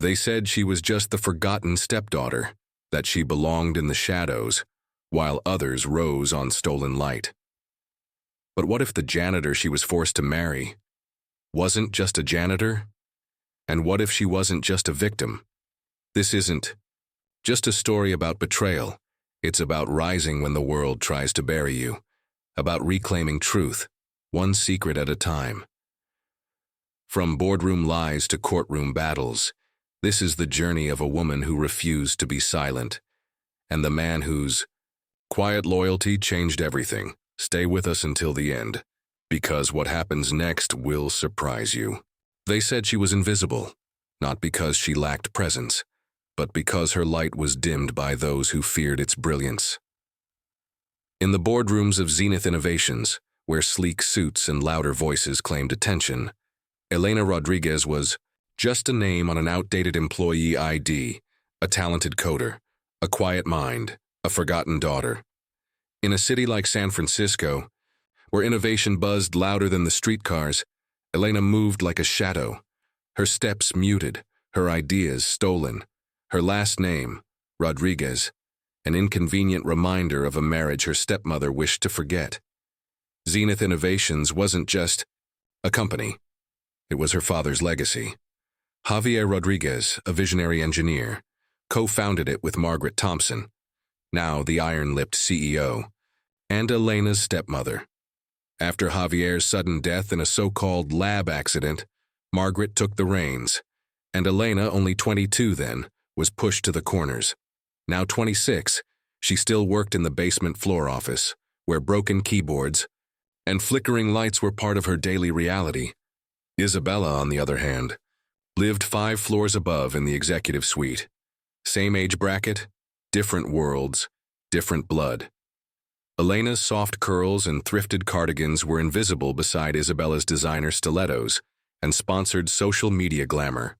They said she was just the forgotten stepdaughter, that she belonged in the shadows, while others rose on stolen light. But what if the janitor she was forced to marry wasn't just a janitor? And what if she wasn't just a victim? This isn't just a story about betrayal. It's about rising when the world tries to bury you, about reclaiming truth, one secret at a time. From boardroom lies to courtroom battles, this is the journey of a woman who refused to be silent, and the man whose quiet loyalty changed everything. Stay with us until the end, because what happens next will surprise you. They said she was invisible, not because she lacked presence, but because her light was dimmed by those who feared its brilliance. In the boardrooms of Zenith Innovations, where sleek suits and louder voices claimed attention, Elena Rodriguez was just a name on an outdated employee ID, a talented coder, a quiet mind, a forgotten daughter. In a city like San Francisco, where innovation buzzed louder than the streetcars, Elena moved like a shadow, her steps muted, her ideas stolen, her last name, Rodriguez, an inconvenient reminder of a marriage her stepmother wished to forget. Zenith Innovations wasn't just a company. It was her father's legacy. Javier Rodriguez, a visionary engineer, co-founded it with Margaret Thompson, now the iron-lipped CEO, and Elena's stepmother. After Javier's sudden death in a so-called lab accident, Margaret took the reins, and Elena, only 22 then, was pushed to the corners. Now 26, she still worked in the basement floor office, where broken keyboards and flickering lights were part of her daily reality. Isabella, on the other hand, lived 5 floors above in the executive suite. Same age bracket, different worlds, different blood. Elena's soft curls and thrifted cardigans were invisible beside Isabella's designer stilettos and sponsored social media glamour.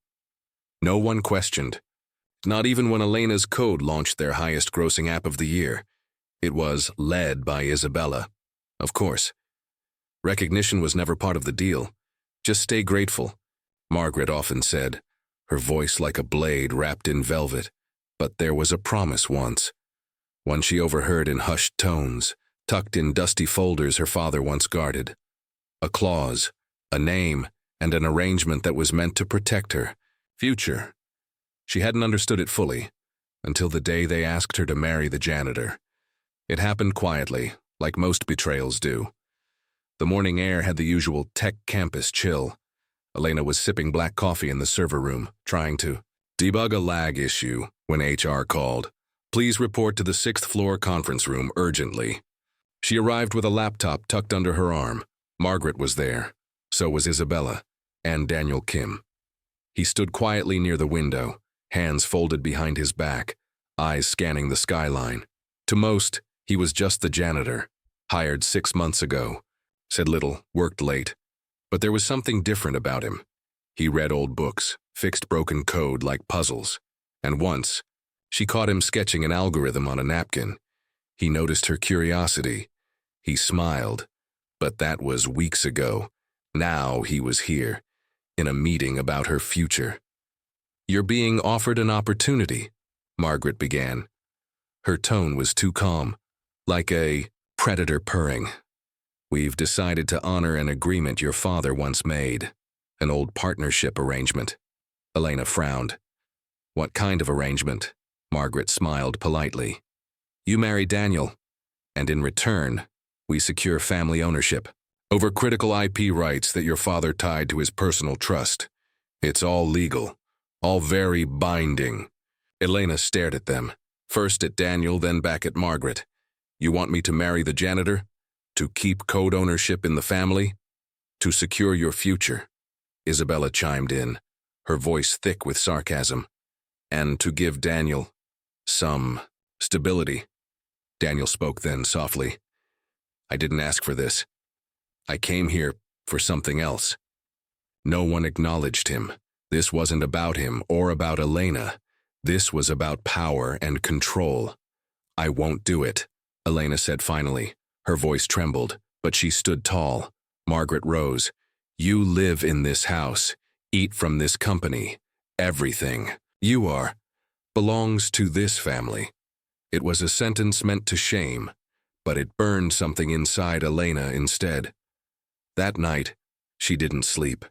No one questioned, not even when Elena's Code launched their highest-grossing app of the year. It was led by Isabella. Of course. Recognition was never part of the deal. Just stay grateful, Margaret often said, her voice like a blade wrapped in velvet. But there was a promise once, one she overheard in hushed tones, tucked in dusty folders her father once guarded. A clause, a name, and an arrangement that was meant to protect her future. She hadn't understood it fully, until the day they asked her to marry the janitor. It happened quietly, like most betrayals do. The morning air had the usual tech campus chill. Elena was sipping black coffee in the server room, trying to debug a lag issue when HR called. Please report to the 6th floor conference room urgently. She arrived with a laptop tucked under her arm. Margaret was there. So was Isabella and Daniel Kim. He stood quietly near the window, hands folded behind his back, eyes scanning the skyline. To most, he was just the janitor, hired 6 months ago, said little, worked late. But there was something different about him. He read old books, fixed broken code like puzzles, and once, she caught him sketching an algorithm on a napkin. He noticed her curiosity. He smiled, but that was weeks ago. Now he was here, in a meeting about her future. You're being offered an opportunity, Margaret began. Her tone was too calm, like a predator purring. We've decided to honor an agreement your father once made, an old partnership arrangement. Elena frowned. What kind of arrangement? Margaret smiled politely. You marry Daniel, and in return, we secure family ownership over critical IP rights that your father tied to his personal trust. It's all legal, all very binding. Elena stared at them, first at Daniel, then back at Margaret. You want me to marry the janitor? To keep code ownership in the family? To secure your future? Isabella chimed in, her voice thick with sarcasm. And to give Daniel some stability. Daniel spoke then softly. I didn't ask for this. I came here for something else. No one acknowledged him. This wasn't about him or about Elena. This was about power and control. I won't do it, Elena said finally. Her voice trembled, but she stood tall. Margaret rose. You live in this house, eat from this company, Everything you are belongs to this family. It was a sentence meant to shame, but it burned something inside Elena instead. That night, she didn't sleep.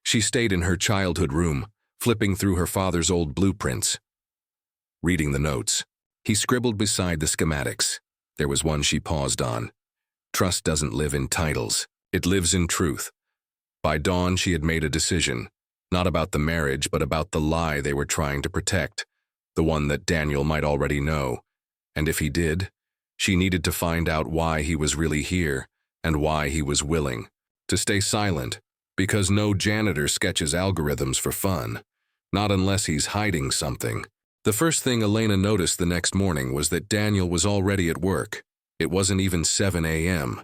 She stayed in her childhood room, flipping through her father's old blueprints. Reading the notes, he scribbled beside the schematics. There was one she paused on. Trust doesn't live in titles. It lives in truth. By dawn, she had made a decision, not about the marriage, but about the lie they were trying to protect, the one that Daniel might already know. And if he did, she needed to find out why he was really here and why he was willing to stay silent, because no janitor sketches algorithms for fun, not unless he's hiding something. The first thing Elena noticed the next morning was that Daniel was already at work. It wasn't even 7 a.m.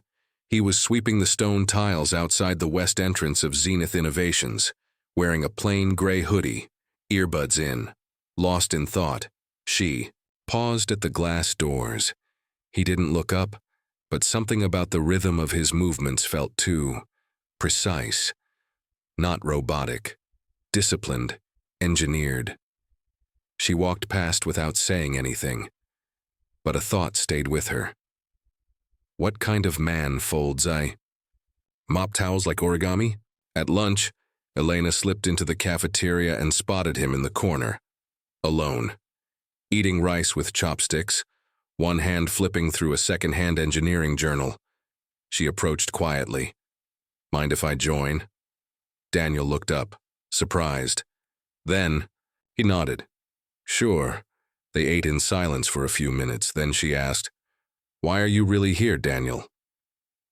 He was sweeping the stone tiles outside the west entrance of Zenith Innovations, wearing a plain gray hoodie, earbuds in, lost in thought. She paused at the glass doors. He didn't look up, but something about the rhythm of his movements felt too precise, not robotic, disciplined, engineered. She walked past without saying anything, but a thought stayed with her. What kind of man folds mop towels like origami? At lunch, Elena slipped into the cafeteria and spotted him in the corner, alone, eating rice with chopsticks, one hand flipping through a second-hand engineering journal. She approached quietly. Mind if I join? Daniel looked up, surprised. Then, he nodded. Sure. They ate in silence for a few minutes. Then she asked, "Why are you really here, Daniel?"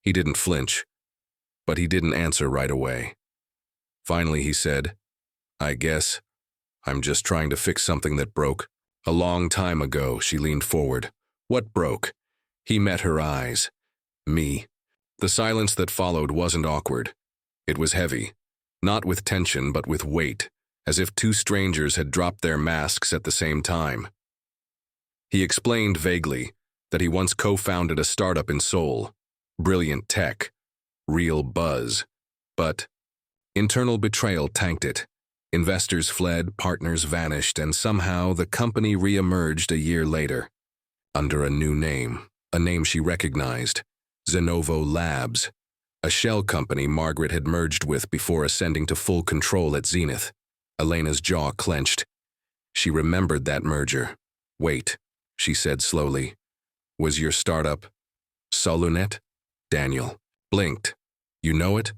He didn't flinch, but he didn't answer right away. Finally, he said, "I guess I'm just trying to fix something that broke." A long time ago, she leaned forward. What broke? He met her eyes. Me. The silence that followed wasn't awkward. It was heavy, not with tension but with weight, as if two strangers had dropped their masks at the same time. He explained vaguely that he once co-founded a startup in Seoul. Brilliant tech, real buzz. But internal betrayal tanked it. Investors fled, partners vanished, and somehow the company re-emerged a year later. Under a new name, a name she recognized, Zenovo Labs, a shell company Margaret had merged with before ascending to full control at Zenith. Elena's jaw clenched. She remembered that merger. Wait, she said slowly. Was your startup Solunet? Daniel blinked. You know it?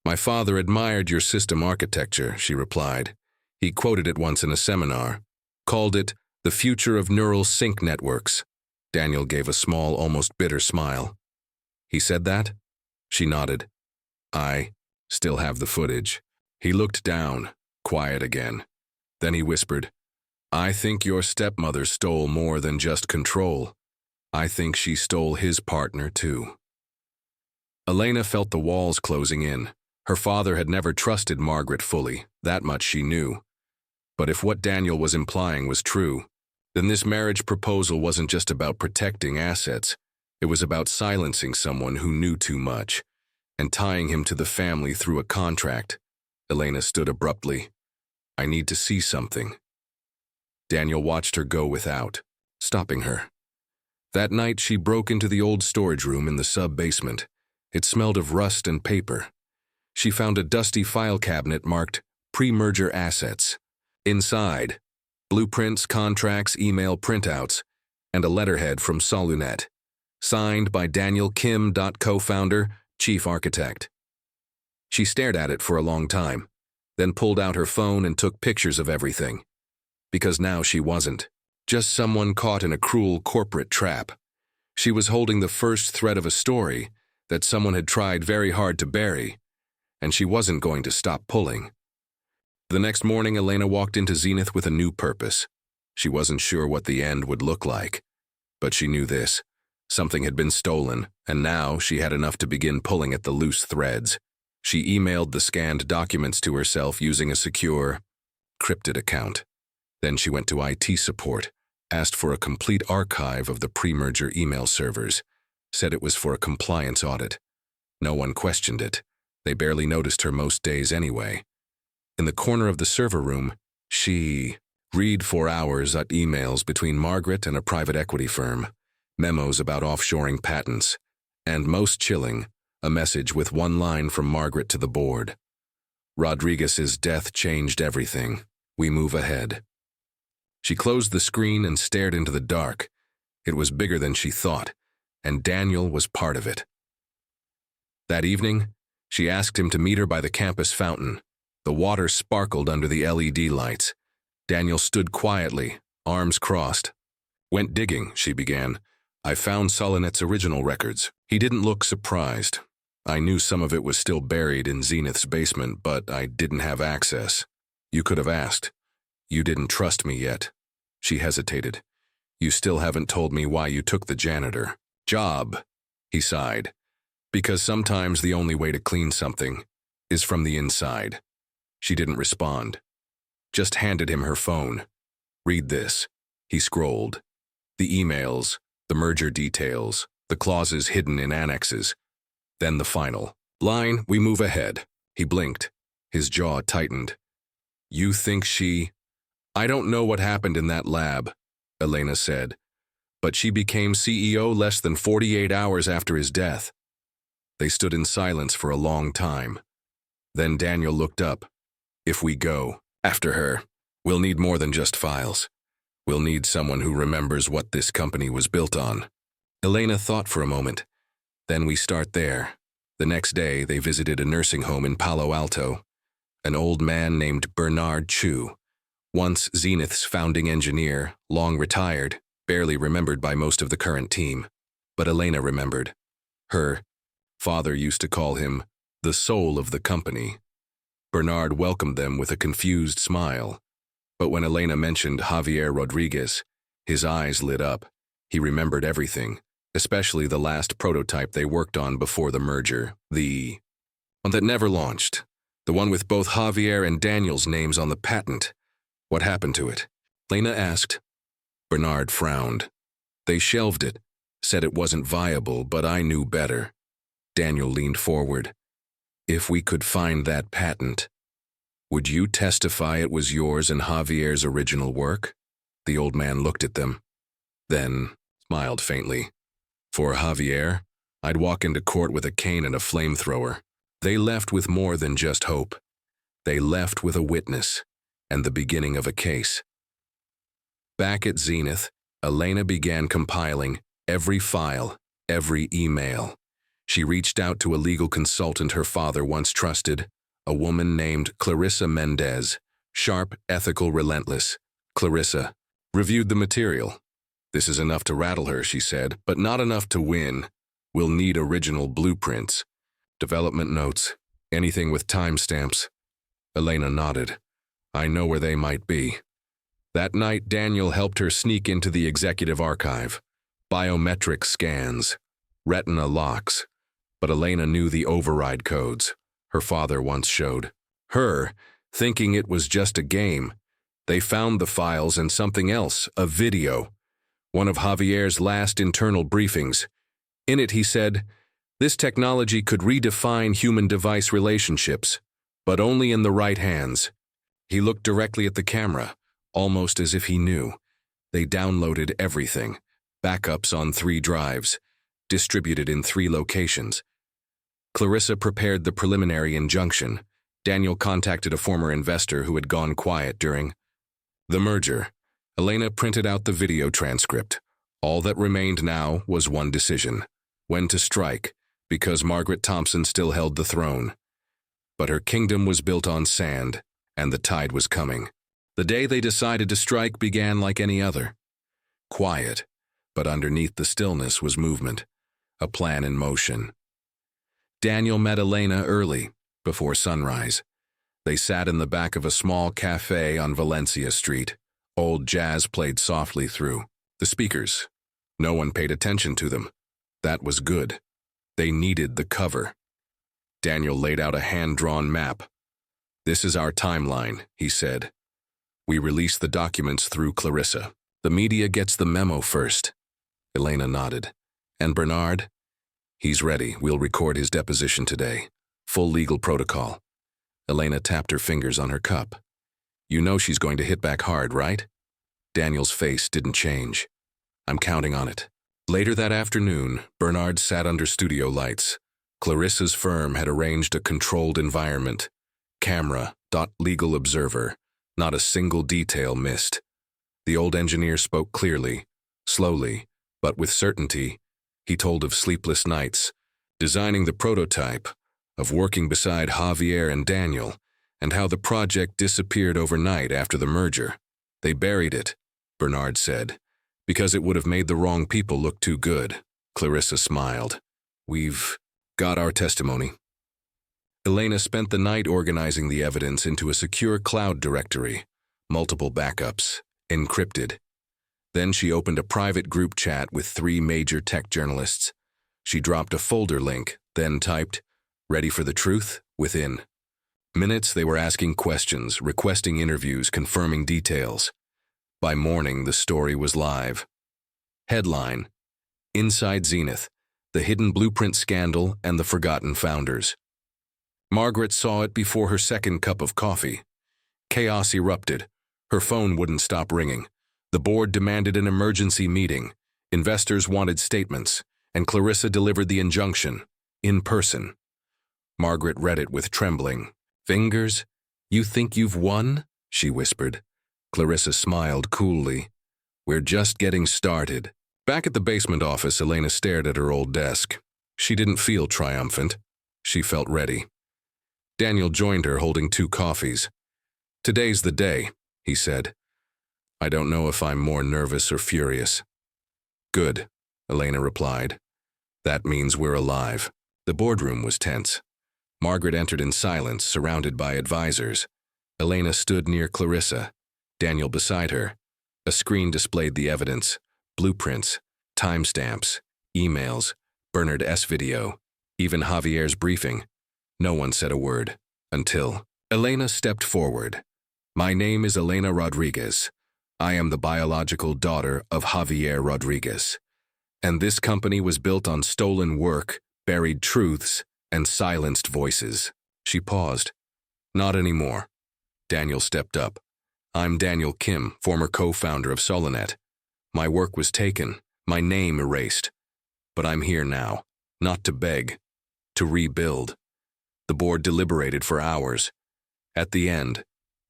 My father admired your system architecture, she replied. He quoted it once in a seminar, called it the future of neural sync networks. Daniel gave a small, almost bitter smile. He said that? She nodded. I still have the footage. He looked down, quiet again. Then he whispered, I think your stepmother stole more than just control. I think she stole his partner too. Elena felt the walls closing in. Her father had never trusted Margaret fully, that much she knew. But if what Daniel was implying was true, then this marriage proposal wasn't just about protecting assets. It was about silencing someone who knew too much and tying him to the family through a contract. Elena stood abruptly. I need to see something. Daniel watched her go without, stopping her. That night she broke into the old storage room in the sub-basement. It smelled of rust and paper. She found a dusty file cabinet marked Pre-Merger Assets. Inside, blueprints, contracts, email printouts, and a letterhead from Solunet, signed by Daniel Kim, co-founder, chief architect. She stared at it for a long time, then pulled out her phone and took pictures of everything. Because now she wasn't just someone caught in a cruel corporate trap. She was holding the first thread of a story that someone had tried very hard to bury, and she wasn't going to stop pulling. The next morning, Elena walked into Zenith with a new purpose. She wasn't sure what the end would look like, but she knew this. Something had been stolen, and now she had enough to begin pulling at the loose threads. She emailed the scanned documents to herself using a secure, crypted account. Then she went to IT support, asked for a complete archive of the pre-merger email servers, said it was for a compliance audit. No one questioned it. They barely noticed her most days anyway. In the corner of the server room, She read for hours at emails between Margaret and a private equity firm, memos about offshoring patents, and most chilling, a message with one line from Margaret to the board. Rodriguez's death changed everything. We move ahead. She closed the screen and stared into the dark. It was bigger than she thought, and Daniel was part of it. That evening, she asked him to meet her by the campus fountain. The water sparkled under the LED lights. Daniel stood quietly, arms crossed. "Went digging," she began. "I found Solinet's original records." He didn't look surprised. "I knew some of it was still buried in Zenith's basement, but I didn't have access. You could have asked. You didn't trust me yet." She hesitated. "You still haven't told me why you took the janitor job," he sighed. "Because sometimes the only way to clean something is from the inside." She didn't respond. Just handed him her phone. "Read this." He scrolled. The emails, the merger details, the clauses hidden in annexes. Then the final line, "We move ahead." He blinked. His jaw tightened. "You think she—" "I don't know what happened in that lab," Elena said, "but she became CEO less than 48 hours after his death." They stood in silence for a long time. Then Daniel looked up. "If we go after her, we'll need more than just files. We'll need someone who remembers what this company was built on." Elena thought for a moment. "Then we start there." The next day, they visited a nursing home in Palo Alto. An old man named Bernard Chu, once Zenith's founding engineer, long retired, barely remembered by most of the current team. But Elena remembered. Her father used to call him the soul of the company. Bernard welcomed them with a confused smile. But when Elena mentioned Javier Rodriguez, his eyes lit up. He remembered everything, especially the last prototype they worked on before the merger, the one that never launched, the one with both Javier and Daniel's names on the patent. What happened to it? Elena asked. Bernard frowned. They shelved it, said it wasn't viable, but I knew better. Daniel leaned forward. "If we could find that patent, would you testify it was yours and Javier's original work?" The old man looked at them, then smiled faintly. "For Javier, I'd walk into court with a cane and a flamethrower." They left with more than just hope. They left with a witness and the beginning of a case. Back at Zenith, Elena began compiling every file, every email. She reached out to a legal consultant her father once trusted, a woman named Clarissa Mendez, sharp, ethical, relentless. Clarissa reviewed the material. "This is enough to rattle her," she said, "but not enough to win. We'll need original blueprints, development notes, anything with timestamps." Elena nodded. "I know where they might be." That night, Daniel helped her sneak into the executive archive. Biometric scans, retina locks. But Elena knew the override codes her father once showed her, thinking it was just a game. They found the files and something else, a video, one of Javier's last internal briefings. In it, he said, "This technology could redefine human-device relationships, but only in the right hands." He looked directly at the camera, almost as if he knew. They downloaded everything, backups on 3 drives, distributed in 3 locations. Clarissa prepared the preliminary injunction. Daniel contacted a former investor who had gone quiet during the merger. Elena printed out the video transcript. All that remained now was one decision: when to strike, because Margaret Thompson still held the throne. But her kingdom was built on sand, and the tide was coming. The day they decided to strike began like any other. Quiet, but underneath the stillness was movement, a plan in motion. Daniel met Elena early, before sunrise. They sat in the back of a small cafe on Valencia Street. Old jazz played softly through the speakers. No one paid attention to them. That was good. They needed the cover. Daniel laid out a hand-drawn map. "This is our timeline," he said. "We release the documents through Clarissa. The media gets the memo first." Elena nodded. "And Bernard?" "He's ready. We'll record his deposition today. Full legal protocol." Elena tapped her fingers on her cup. You know she's going to hit back hard, right? Daniel's face didn't change. I'm counting on it. Later that afternoon, Bernard sat under studio lights. Clarissa's firm had arranged a controlled environment. Camera, legal observer. Not a single detail missed. The old engineer spoke clearly, slowly, but with certainty. He told of sleepless nights, designing the prototype, of working beside Javier and Daniel, and how the project disappeared overnight after the merger. They buried it, Bernard said, because it would have made the wrong people look too good. Clarissa smiled. We've got our testimony. Elena spent the night organizing the evidence into a secure cloud directory, multiple backups, encrypted. Then she opened a private group chat with 3 major tech journalists. She dropped a folder link, then typed, "Ready for the truth?" within. Minutes they were asking questions, requesting interviews, confirming details. By morning, the story was live. Headline: Inside Zenith, the hidden blueprint scandal and the forgotten founders. Margaret saw it before her second cup of coffee. Chaos erupted. Her phone wouldn't stop ringing. The board demanded an emergency meeting. Investors wanted statements, and Clarissa delivered the injunction, in person. Margaret read it with trembling fingers. You think you've won? She whispered. Clarissa smiled coolly. We're just getting started. Back at the basement office, Elena stared at her old desk. She didn't feel triumphant. She felt ready. Daniel joined her holding 2 coffees. Today's the day, he said. I don't know if I'm more nervous or furious. Good, Elena replied. That means we're alive. The boardroom was tense. Margaret entered in silence, surrounded by advisors. Elena stood near Clarissa, Daniel beside her. A screen displayed the evidence, blueprints, timestamps, emails, Bernard S. video, even Javier's briefing. No one said a word, until Elena stepped forward. My name is Elena Rodriguez. I am the biological daughter of Javier Rodriguez. And this company was built on stolen work, buried truths, and silenced voices. She paused. Not anymore. Daniel stepped up. I'm Daniel Kim, former co-founder of Solinet. My work was taken, my name erased. But I'm here now, not to beg, to rebuild. The board deliberated for hours. At the end,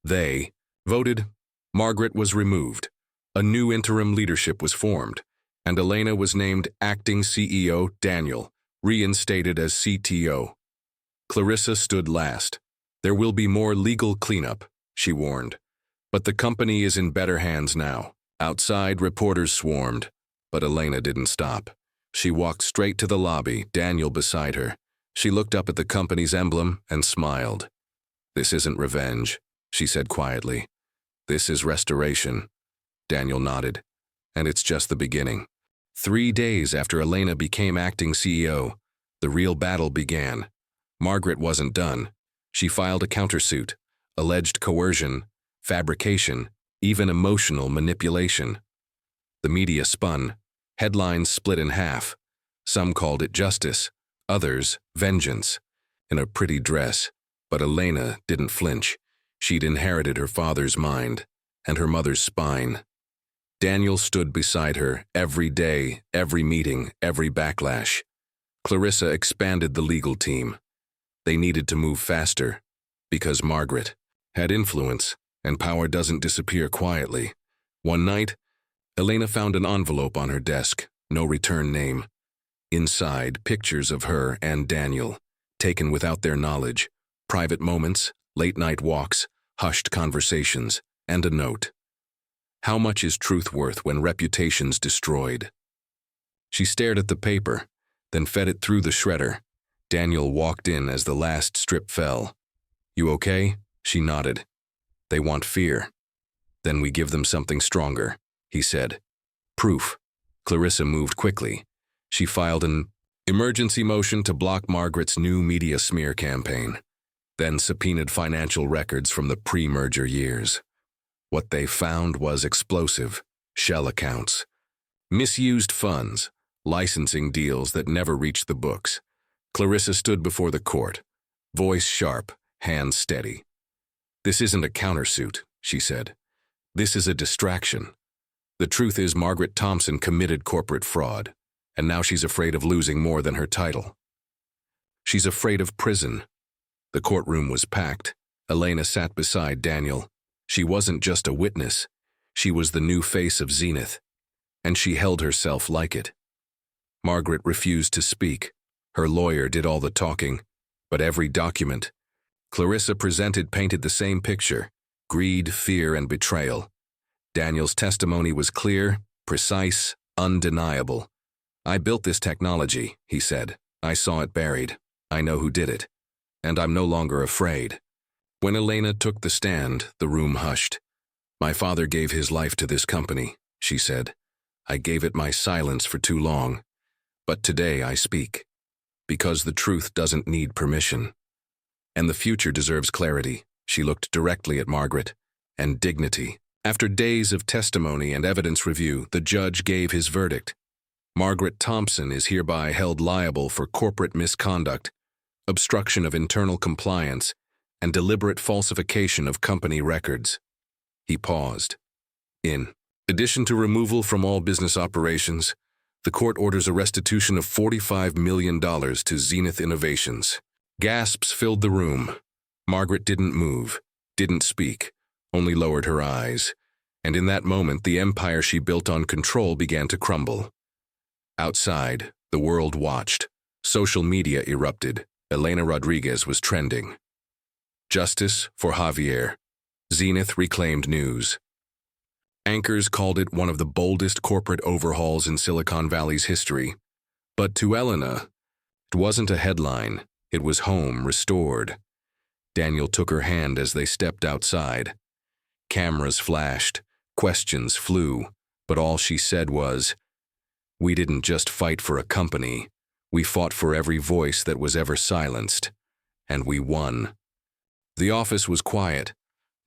they voted. Margaret was removed. A new interim leadership was formed, and Elena was named acting CEO. Daniel reinstated as CTO. Clarissa stood last. There will be more legal cleanup, she warned. But the company is in better hands now. Outside, reporters swarmed, but Elena didn't stop. She walked straight to the lobby, Daniel beside her. She looked up at the company's emblem and smiled. This isn't revenge, she said quietly. This is restoration. Daniel nodded. And it's just the beginning. 3 days after Elena became acting CEO, the real battle began. Margaret wasn't done. She filed a countersuit, alleged coercion, fabrication, even emotional manipulation. The media spun. Headlines split in half. Some called it justice, others vengeance. In a pretty dress, but Elena didn't flinch. She'd inherited her father's mind and her mother's spine. Daniel stood beside her every day, every meeting, every backlash. Clarissa expanded the legal team. They needed to move faster because Margaret had influence, and power doesn't disappear quietly. One night, Elena found an envelope on her desk, no return name. Inside, pictures of her and Daniel, taken without their knowledge, private moments, late-night walks, hushed conversations, and a note. How much is truth worth when reputation's destroyed? She stared at the paper, then fed it through the shredder. Daniel walked in as the last strip fell. You okay? She nodded. They want fear. Then we give them something stronger, he said. Proof. Clarissa moved quickly. She filed an emergency motion to block Margaret's new media smear campaign, then subpoenaed financial records from the pre-merger years. What they found was explosive, shell accounts, misused funds, licensing deals that never reached the books. Clarissa stood before the court, voice sharp, hands steady. This isn't a countersuit, she said. "This is a distraction. The truth is Margaret Thompson committed corporate fraud, and now she's afraid of losing more than her title. She's afraid of prison." The courtroom was packed. Elena sat beside Daniel. She wasn't just a witness. She was the new face of Zenith, and she held herself like it. Margaret refused to speak. Her lawyer did all the talking, but every document Clarissa presented painted the same picture: greed, fear, and betrayal. Daniel's testimony was clear, precise, undeniable. "I built this technology," he said. "I saw it buried. I know who did it. And I'm no longer afraid." When Elena took the stand, the room hushed. "My father gave his life to this company," she said. "I gave it my silence for too long. But today I speak. Because the truth doesn't need permission. And the future deserves clarity." She looked directly at Margaret. "And dignity." After days of testimony and evidence review, the judge gave his verdict. Margaret Thompson is hereby held liable for corporate misconduct, obstruction of internal compliance, and deliberate falsification of company records. He paused. In addition to removal from all business operations, the court orders a restitution of $45 million to Zenith Innovations. Gasps filled the room. Margaret didn't move, didn't speak, only lowered her eyes. And in that moment, the empire she built on control began to crumble. Outside, the world watched. Social media erupted. Elena Rodriguez was trending. Justice for Javier. Zenith reclaimed news. Anchors called it one of the boldest corporate overhauls in Silicon Valley's history. But to Elena, it wasn't a headline. It was home restored. Daniel took her hand as they stepped outside. Cameras flashed. Questions flew. But all she said was, "We didn't just fight for a company. We fought for every voice that was ever silenced. And we won." The office was quiet,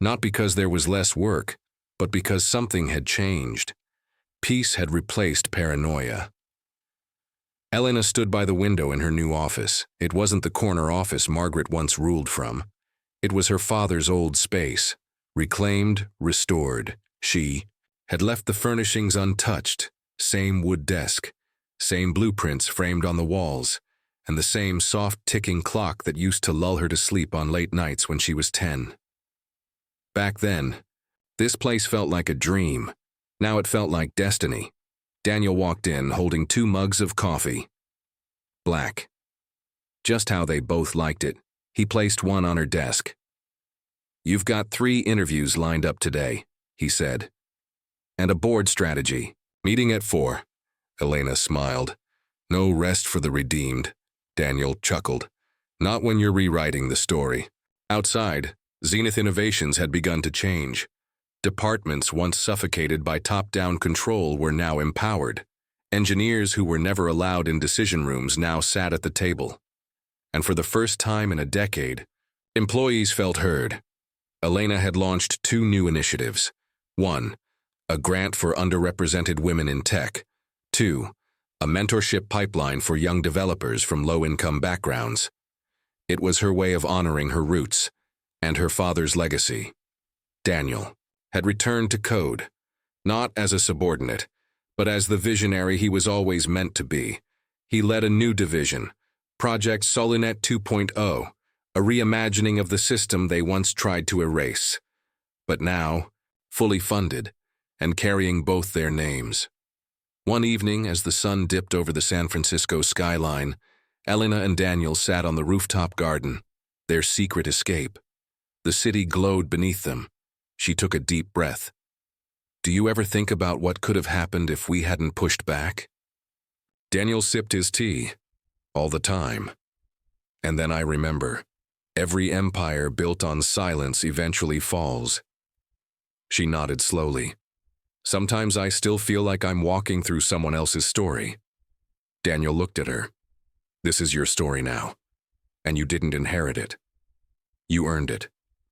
not because there was less work, but because something had changed. Peace had replaced paranoia. Elena stood by the window in her new office. It wasn't the corner office Margaret once ruled from. It was her father's old space, reclaimed, restored. She had left the furnishings untouched, same wood desk, same blueprints framed on the walls, and the same soft ticking clock that used to lull her to sleep on late nights when she was 10. Back then, this place felt like a dream. Now it felt like destiny. Daniel walked in holding 2 mugs of coffee. Black. Just how they both liked it. He placed one on her desk. "You've got 3 interviews lined up today," he said. "And a board strategy. Meeting at 4. Elena smiled. "No rest for the redeemed." Daniel chuckled. "Not when you're rewriting the story." Outside, Zenith Innovations had begun to change. Departments once suffocated by top-down control were now empowered. Engineers who were never allowed in decision rooms now sat at the table. And for the first time in a decade, employees felt heard. Elena had launched 2 new initiatives. 1, a grant for underrepresented women in tech. 2, a mentorship pipeline for young developers from low-income backgrounds. It was her way of honoring her roots and her father's legacy. Daniel had returned to code, not as a subordinate, but as the visionary he was always meant to be. He led a new division, Project Solinet 2.0, a reimagining of the system they once tried to erase. But now, fully funded, and carrying both their names. One evening, as the sun dipped over the San Francisco skyline, Elena and Daniel sat on the rooftop garden, their secret escape. The city glowed beneath them. She took a deep breath. "Do you ever think about what could have happened if we hadn't pushed back?" Daniel sipped his tea. "All the time. And then I remember, every empire built on silence eventually falls." She nodded slowly. "Sometimes I still feel like I'm walking through someone else's story." Daniel looked at her. "This is your story now. And you didn't inherit it. You earned it."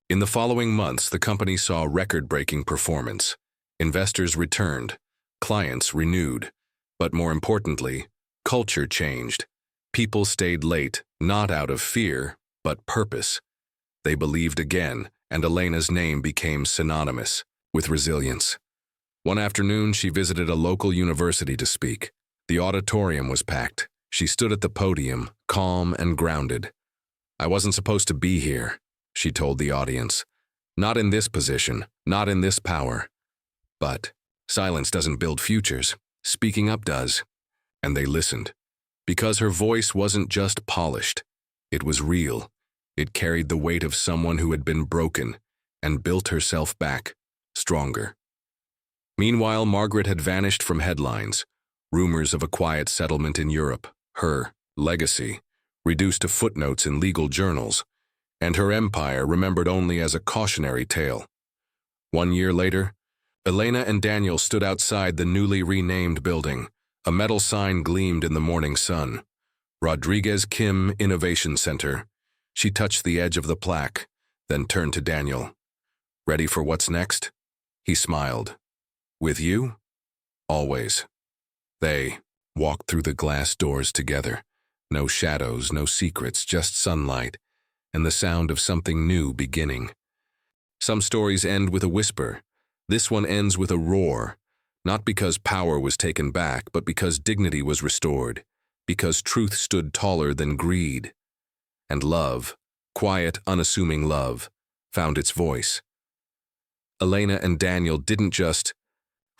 In the following months, the company saw record-breaking performance. Investors returned, clients renewed, but more importantly, culture changed. People stayed late, not out of fear, but purpose. They believed again, and Elena's name became synonymous with resilience. One afternoon, she visited a local university to speak. The auditorium was packed. She stood at the podium, calm and grounded. "I wasn't supposed to be here," she told the audience. "Not in this position, not in this power. But silence doesn't build futures. Speaking up does." And they listened. Because her voice wasn't just polished. It was real. It carried the weight of someone who had been broken and built herself back, stronger. Meanwhile, Margaret had vanished from headlines. Rumors of a quiet settlement in Europe, her legacy, reduced to footnotes in legal journals, and her empire remembered only as a cautionary tale. 1 year later, Elena and Daniel stood outside the newly renamed building. A metal sign gleamed in the morning sun. Rodriguez Kim Innovation Center. She touched the edge of the plaque, then turned to Daniel. "Ready for what's next?" He smiled. "With you? Always." They walked through the glass doors together. No shadows, no secrets, just sunlight, and the sound of something new beginning. Some stories end with a whisper. This one ends with a roar. Not because power was taken back, but because dignity was restored, because truth stood taller than greed. And love, quiet, unassuming love, found its voice. Elena and Daniel didn't just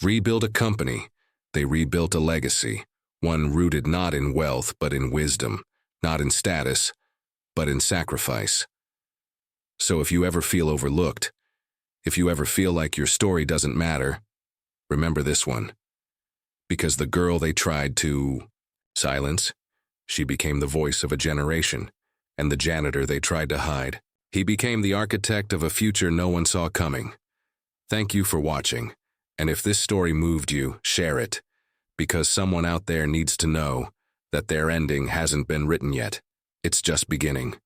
rebuild a company, they rebuilt a legacy, one rooted not in wealth but in wisdom, not in status, but in sacrifice. So if you ever feel overlooked, if you ever feel like your story doesn't matter, remember this one. Because the girl they tried to silence, she became the voice of a generation, and the janitor they tried to hide, he became the architect of a future no one saw coming. Thank you for watching, and if this story moved you, share it, because someone out there needs to know that their ending hasn't been written yet. It's just beginning.